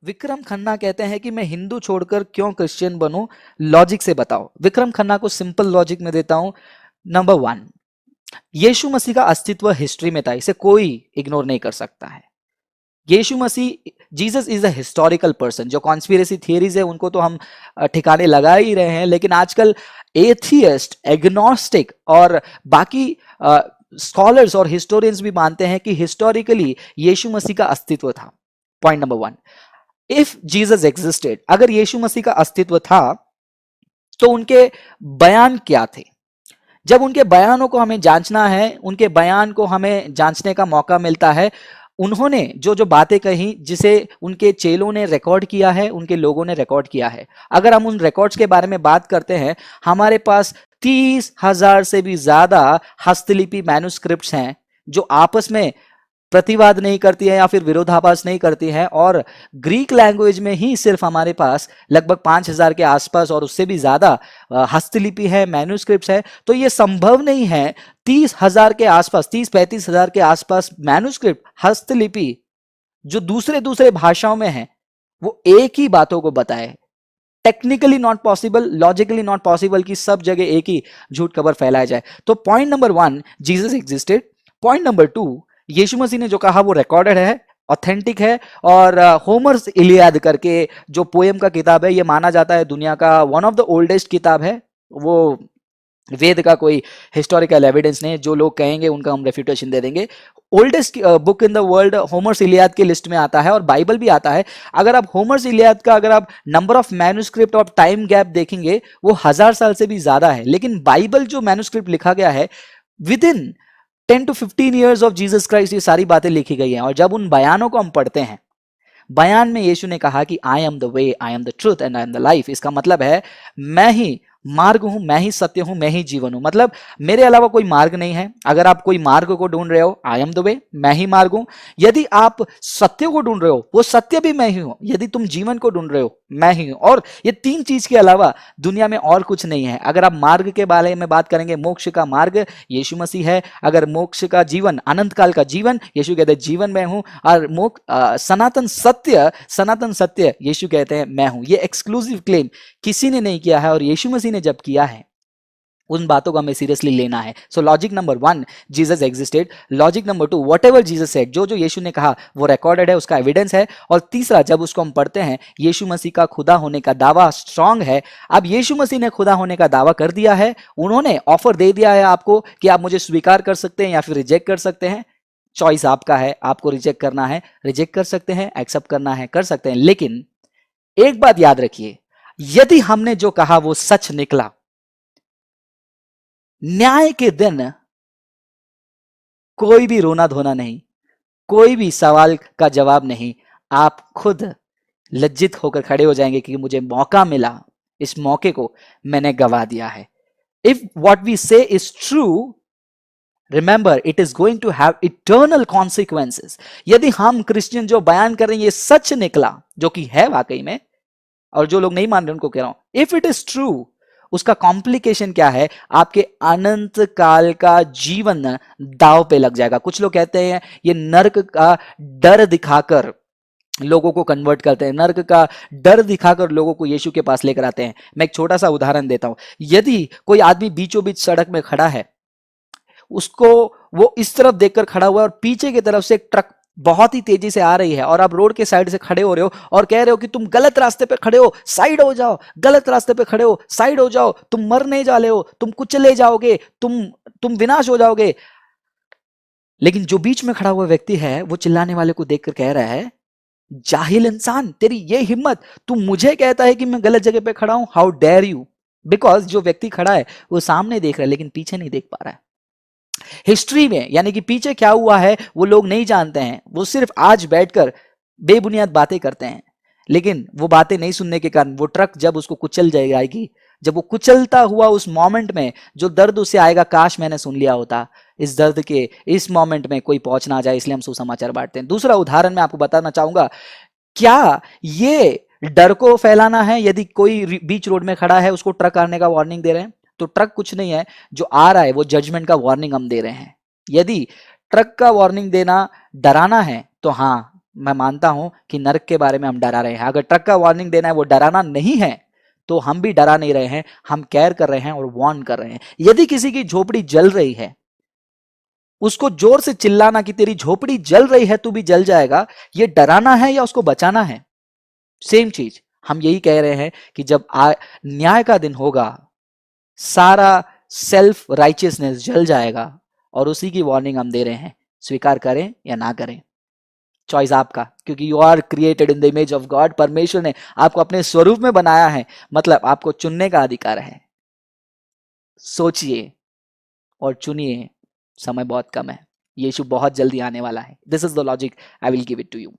विक्रम खन्ना कहते हैं कि मैं हिंदू छोड़कर क्यों क्रिश्चियन बनूं, लॉजिक से बताओ। विक्रम खन्ना को सिंपल लॉजिक में देता हूं। नंबर वन, यीशु मसीह का अस्तित्व हिस्ट्री में था, इसे कोई इग्नोर नहीं कर सकता है। यीशु मसीह, Jesus is a historical person. जो कॉन्स्पिरेसी थियरीज है उनको तो हम ठिकाने लगा ही रहे हैं, लेकिन आजकल एथियस्ट, एग्नोस्टिक और बाकी स्कॉलर्स और हिस्टोरियंस भी मानते हैं कि हिस्टोरिकली यीशु मसीह का अस्तित्व था। Point number one, if Jesus existed, अगर यीशु मसीह का अस्तित्व था तो उनके बयान क्या थे। जब उनके बयानों को हमें जांचना है, उनके बयान को हमें जांचने का मौका मिलता है। उन्होंने जो जो बातें कही, जिसे उनके चेलों ने रिकॉर्ड किया है, उनके लोगों ने रिकॉर्ड किया है। अगर हम उन रिकॉर्ड्स के बारे में बात करते हैं, हमारे पास 30,000 से भी ज्यादा हस्तलिपि मैन्युस्क्रिप्ट्स हैं जो आपस में प्रतिवाद नहीं करती है या फिर विरोधाभास नहीं करती है। और ग्रीक लैंग्वेज में ही सिर्फ हमारे पास लगभग 5,000 के आसपास और उससे भी ज्यादा हस्तलिपि है, मैन्युस्क्रिप्ट्स है। तो ये संभव नहीं है 30,000 के आसपास, 30-35,000 के आसपास मैन्युस्क्रिप्ट, हस्तलिपि जो दूसरे दूसरे भाषाओं में है, वो एक ही बातों को बताए। Technically not possible, logically not possible कि सब जगह एक ही झूठ खबर फैलाया जाए। तो point number one, Jesus existed. Point number two, यीशु मसीह ने जो कहा वो रिकॉर्डेड है, ऑथेंटिक है। और होमर्स इलियाद करके जो पोएम का किताब है, ये माना जाता है दुनिया का वन ऑफ द ओल्डेस्ट किताब है। वो वेद का कोई हिस्टोरिकल एविडेंस नहीं है, जो लोग कहेंगे उनका हम रेफ्यूटेशन दे देंगे। Oldest book in the world Homer's Iliad की लिस्ट में आता है और बाइबल भी आता है। अगर आप होमर्स इलियाद का अगर आप नंबर ऑफ मैन्युस्क्रिप्ट और टाइम गैप देखेंगे, वो 1000 साल से भी ज्यादा है। लेकिन बाइबल जो मैन्युस्क्रिप्ट लिखा गया है, with in 10 to 15 years of Jesus Christ ये सारी बातें लिखी गई हैं। और जब उन बयानों को हम पढ़ते हैं, बयान में यीशु ने कहा कि I am the way, I am the truth and I am the life. इसका मतलब है मैं ही मार्ग हूं, मैं ही सत्य हूं, मैं ही जीवन हूं। मतलब मेरे अलावा कोई मार्ग नहीं है। अगर आप कोई मार्ग को ढूंढ रहे हो, आई एम द वे, मैं ही मार्ग हूं। यदि आप सत्य को ढूंढ रहे हो, वो सत्य भी मैं ही हूं। यदि तुम जीवन को ढूंढ रहे हो, मैं ही हूं। और ये तीन चीज के अलावा दुनिया में और कुछ नहीं है। अगर आप मार्ग के बारे में बात करेंगे, मोक्ष का मार्ग यीशु मसीह है। अगर मोक्ष का जीवन, अनंत काल का जीवन, यीशु कहते हैं जीवन मैं हूं। और सनातन सत्य यीशु कहते हैं मैं हूं। ये एक्सक्लूसिव क्लेम किसी ने नहीं किया है, और यीशु मसीह ने जब किया है, उन बातों को हमें सीरियसली लेना है। So logic number one, Jesus existed. Logic number two, whatever Jesus said, जो जो यीशु ने कहा वो रिकॉर्डेड है, उसका एविडेंस है। और तीसरा, जब उसको हम पढ़ते हैं, यीशु मसीह का खुदा होने का दावा स्ट्रांग है। अब यीशु मसीह ने खुदा होने का दावा कर दिया है, उन्होंने ऑफर दे दिया है आपको कि आप मुझे स्वीकार कर सकते हैं या फिर रिजेक्ट कर सकते हैं। चॉइस आपका है, आपको रिजेक्ट करना है, रिजेक्ट कर सकते हैं, एक्सेप्ट करना है, कर सकते हैं। लेकिन एक बात याद रखिए, यदि हमने जो कहा वो सच निकला, न्याय के दिन कोई भी रोना धोना नहीं, कोई भी सवाल का जवाब नहीं। आप खुद लज्जित होकर खड़े हो जाएंगे कि मुझे मौका मिला, इस मौके को मैंने गवा दिया है। If what we say is true, remember it is going to have eternal consequences. यदि हम क्रिश्चियन जो बयान कर रहे हैं ये सच निकला, जो कि है वाकई में, और जो लोग नहीं मान रहे उनको कह रहा हूं, इफ इट इज ट्रू, उसका कॉम्प्लिकेशन क्या है, आपके अनंत काल का जीवन दाव पे लग जाएगा। कुछ लोग कहते हैं ये नर्क का डर दिखाकर लोगों को कन्वर्ट करते हैं, नर्क का डर दिखाकर लोगों को यीशु के पास लेकर आते हैं। मैं एक छोटा सा उदाहरण देता हूं। यदि कोई आदमी बीचों बीच सड़क में खड़ा है, उसको वो इस तरफ देखकर खड़ा हुआ है और पीछे की तरफ से एक ट्रक बहुत ही तेजी से आ रही है, और आप रोड के साइड से खड़े हो रहे हो और कह रहे हो कि तुम गलत रास्ते पे खड़े हो, साइड हो जाओ, गलत रास्ते पे खड़े हो, साइड हो जाओ, तुम मरने जा रहे हो, तुम कुचले जाओगे, तुम विनाश हो जाओगे। लेकिन जो बीच में खड़ा हुआ व्यक्ति है, वो चिल्लाने वाले को देखकर कह रहा है, जाहिल इंसान, तेरी ये हिम्मत, तू मुझे कहता है कि मैं गलत जगह पे खड़ा हूं, हाउ डेयर यू। बिकॉज जो व्यक्ति खड़ा है वो सामने देख रहा है लेकिन पीछे नहीं देख पा रहा है। हिस्ट्री में, यानी कि पीछे क्या हुआ है वो लोग नहीं जानते हैं। वो सिर्फ आज बैठकर बेबुनियाद बातें करते हैं, लेकिन वो बातें नहीं सुनने के कारण वो ट्रक जब उसको कुचल जाएगी, जब वो कुचलता हुआ उस मोमेंट में जो दर्द उससे आएगा, काश मैंने सुन लिया होता। इस दर्द के इस मोमेंट में कोई पहुंच ना जाए, इसलिए हम सुसमाचार बांटते हैं। दूसरा उदाहरण मैं आपको बताना चाहूंगा, क्या ये डर को फैलाना है यदि कोई बीच रोड में खड़ा है, उसको ट्रक आने का वार्निंग दे रहे हैं? तो ट्रक कुछ नहीं है, जो आ रहा है वो जजमेंट का वार्निंग हम दे रहे हैं। यदि ट्रक का वार्निंग देना डराना है तो हाँ, मैं मानता हूं कि नरक के बारे में हम डरा रहे हैं। अगर ट्रक का वार्निंग देना है वो डराना नहीं है, तो हम भी डरा नहीं रहे हैं, हम केयर कर रहे हैं और वार्न कर रहे हैं। यदि किसी की झोपड़ी जल रही है, उसको जोर से चिल्लाना कि तेरी झोपड़ी जल रही है, तू भी जल जाएगा, ये डराना है या उसको बचाना है? सेम चीज हम यही कह रहे हैं कि जब न्याय का दिन होगा, सारा सेल्फ राइचियसनेस जल जाएगा, और उसी की वार्निंग हम दे रहे हैं। स्वीकार करें या ना करें, चॉइस आपका, क्योंकि you are created in the image of God. परमेश्वर ने आपको अपने स्वरूप में बनाया है, मतलब आपको चुनने का अधिकार है। सोचिए और चुनिए, समय बहुत कम है, यीशु बहुत जल्दी आने वाला है। This is the logic, I will give it to you.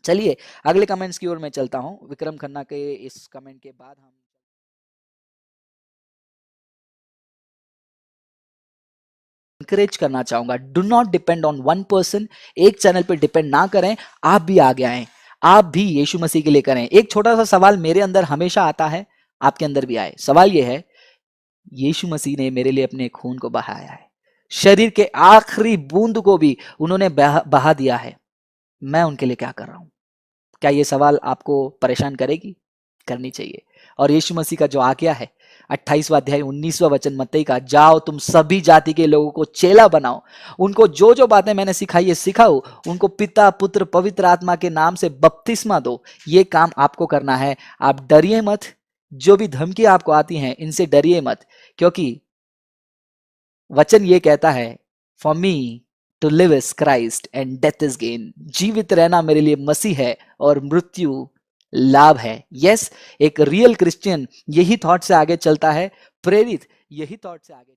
चलिए अगले कमेंट्स की ओर मैं चलता हूं। विक्रम खन्ना के इस कमेंट के बाद हम इंकरेज करना चाहूंगा, do not depend on one person. एक चैनल पर डिपेंड ना करें, आप भी आगे आए, आप भी यीशु मसीह के लिए करें। एक छोटा सा सवाल मेरे अंदर हमेशा आता है, आपके अंदर भी आए। सवाल यह है, यीशु मसीह ने मेरे लिए अपने खून को बहाया है, शरीर के आखिरी बूंद को भी उन्होंने बहा दिया है, मैं उनके लिए क्या कर रहा हूं? क्या ये सवाल आपको परेशान करेगी? करनी चाहिए। और यीशु मसीह का जो आज्ञा है 28वां अध्याय 19वां वचन मत्ती का, जाओ तुम सभी जाति के लोगों को चेला बनाओ, उनको जो जो बातें मैंने सिखाई है सिखाओ, उनको पिता पुत्र पवित्र आत्मा के नाम से बपतिस्मा दो। ये काम आपको करना है। आप डरिए मत, जो भी धमकी आपको आती हैं इनसे डरिए मत, क्योंकि वचन ये कहता है, for me to live is Christ and death is gain. जीवित रहना मेरे लिए मसीह है और मृत्यु लाभ है। यस, एक रियल क्रिश्चियन यही थॉट से आगे चलता है, प्रेरित यही थॉट से आगे